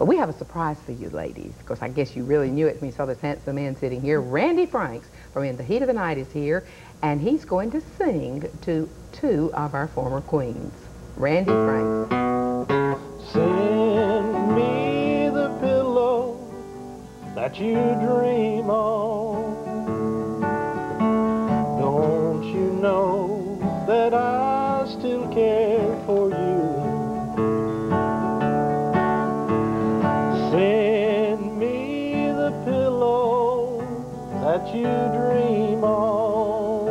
But we have a surprise for you ladies. Of course, I guess you really knew it when you saw this handsome man sitting here. Randy Franks from In the Heat of the Night is here, and he's going to sing to two of our former queens. Randy Franks. Send me the pillow that you dream on. Don't you know that I still care for you? Send me the pillow that you dream on,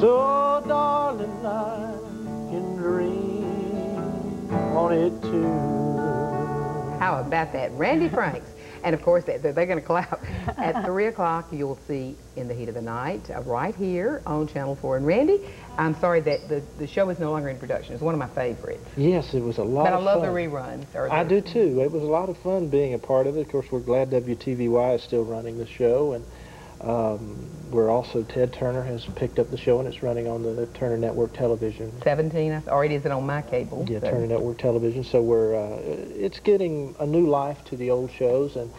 so darling I can dream on it too. How about that? Randy Franks. And of course, they're going to clap. At 3 o'clock, you'll see In the Heat of the Night right here on Channel 4. And Randy, I'm sorry that the show is no longer in production. It's one of my favorites. Yes, it was a lot of fun. But I love the reruns. I do too. It was a lot of fun being a part of it. Of course, we're glad WTVY is still running the show. And we're also, Ted Turner has picked up the show, and it's running on the Turner Network Television. 17, or it is on my cable. Yeah, so. Turner Network Television. So we're, it's getting a new life to the old shows, and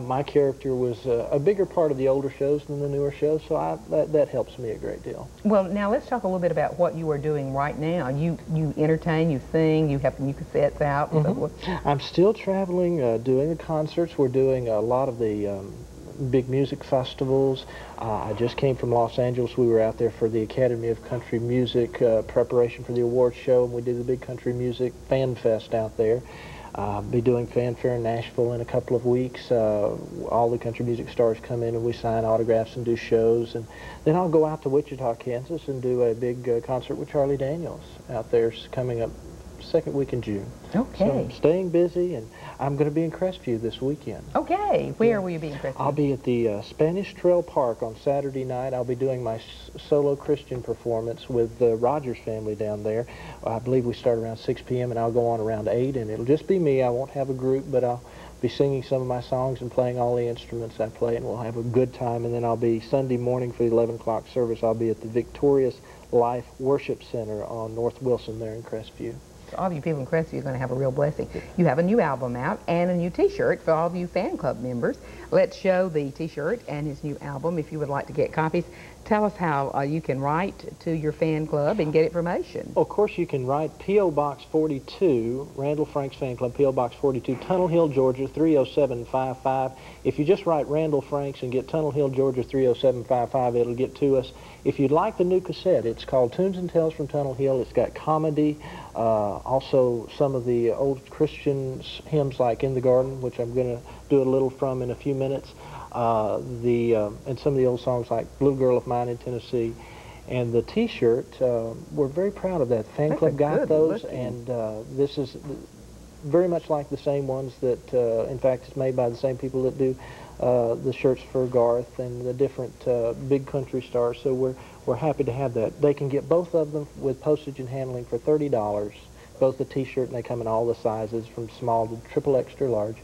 my character was a bigger part of the older shows than the newer shows, so that helps me a great deal. Well, now let's talk a little bit about what you are doing right now. You entertain, you sing, you have new cassettes out, and so forth. I'm still traveling, doing the concerts. We're doing a lot of the big music festivals. I just came from Los Angeles. We were out there for the Academy of Country Music preparation for the awards show, and we did the big country music fan fest out there. I'll be doing fanfare in Nashville in a couple of weeks. All the country music stars come in and we sign autographs and do shows, and then I'll go out to Wichita, Kansas and do a big concert with Charlie Daniels out there coming up second week in June. Okay. So I'm staying busy, and I'm going to be in Crestview this weekend. Okay. Where will you be in Crestview? I'll be at the Spanish Trail Park on Saturday night. I'll be doing my solo Christian performance with the Rogers family down there. I believe we start around 6 p.m. and I'll go on around 8, and it'll just be me. I won't have a group, but I'll be singing some of my songs and playing all the instruments I play, and we'll have a good time. And then I'll be Sunday morning for the 11 o'clock service. I'll be at the Victorious Life Worship Center on North Wilson there in Crestview. So all of you people in Crestview are going to have a real blessing. You have a new album out and a new T-shirt for all of you fan club members. Let's show the T-shirt and his new album if you would like to get copies. Tell us how you can write to your fan club and get information. Of course, you can write P.O. Box 42, Randall Franks Fan Club, P.O. Box 42, Tunnel Hill, Georgia, 30755. If you just write Randall Franks and get Tunnel Hill, Georgia, 30755, it'll get to us. If you'd like the new cassette, it's called Tunes and Tales from Tunnel Hill. It's got comedy, also some of the old Christian hymns like In the Garden, which I'm going to do a little from in a few minutes. And some of the old songs like Blue Girl of Mine in Tennessee. And the T-shirt, we're very proud of that. Fan Club got those, and this is very much like the same ones that, in fact, it's made by the same people that do the shirts for Garth and the different big country stars. So we're happy to have that. They can get both of them with postage and handling for $30, both the T-shirt, and they come in all the sizes from small to triple extra large.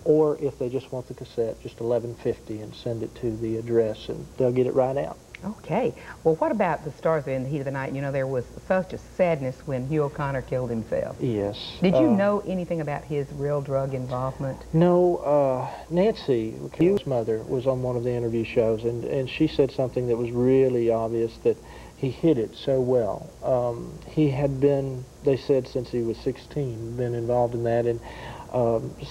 Or if they just want the cassette, just $11.50 and send it to the address, and they'll get it right out. Okay. Well, what about the stars in the heat of the night? You know, there was such a sadness when Hugh O'Connor killed himself. Yes. Did you know anything about his real drug involvement? No. Nancy, Hugh's mother, was on one of the interview shows, and she said something that was really obvious, that he hid it so well. He had been, they said, since he was 16, been involved in that, and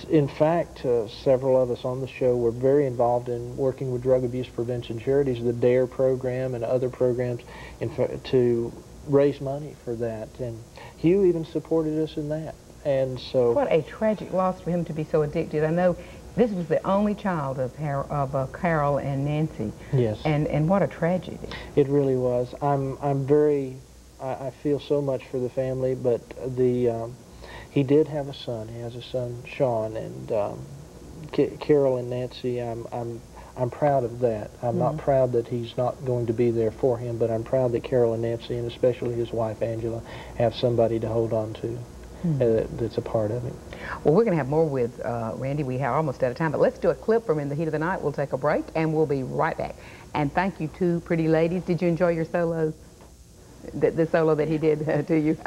in fact, several of us on the show were very involved in working with drug abuse prevention charities, the DARE program and other programs, to raise money for that. And Hugh even supported us in that. And so, what a tragic loss for him to be so addicted. I know this was the only child of Carol and Nancy. Yes. And what a tragedy. It really was. I feel so much for the family, but he did have a son. He has a son, Sean, and Carol and Nancy. I'm proud of that. I'm not proud that he's not going to be there for him, but I'm proud that Carol and Nancy, and especially his wife Angela, have somebody to hold on to that's a part of it. Well, we're going to have more with Randy. We are almost out of time, but let's do a clip from In the Heat of the Night. We'll take a break, and we'll be right back. And thank you, two pretty ladies. Did you enjoy your solos? The solo that he did to you?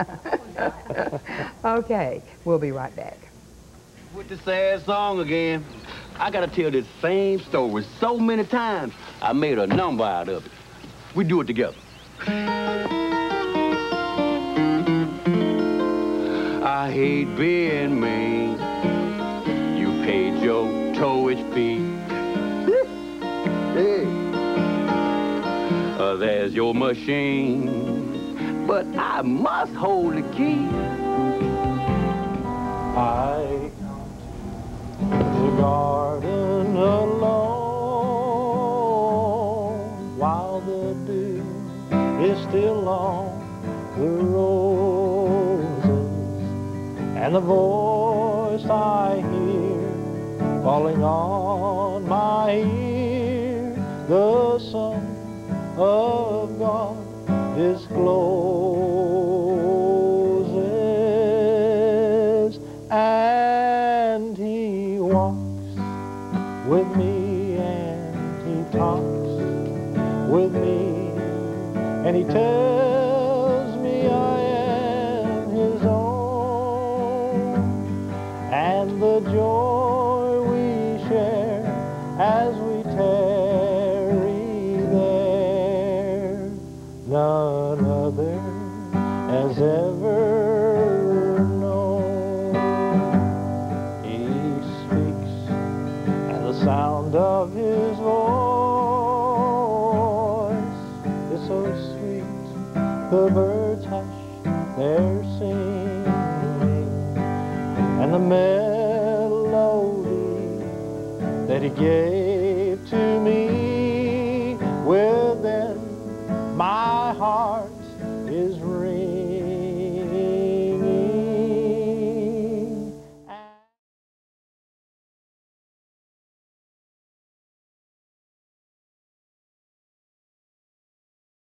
Okay, we'll be right back. With the sad song again. I gotta tell this same story so many times, I made a number out of it. We do it together. I hate being mean. You paid your towage fee. Hey. There's your machine, but I must hold the key. I come to the garden alone while the dew is still on the roses, and the voice I hear falling on my ear, the Son of God is closes, and he walks with me, and he talks with me, and he tells me I am his own, and the joy we share as we tarry there, none other has ever known. He speaks, and the sound of his voice is so sweet. The birds hush their singing, and the melody that he gave to me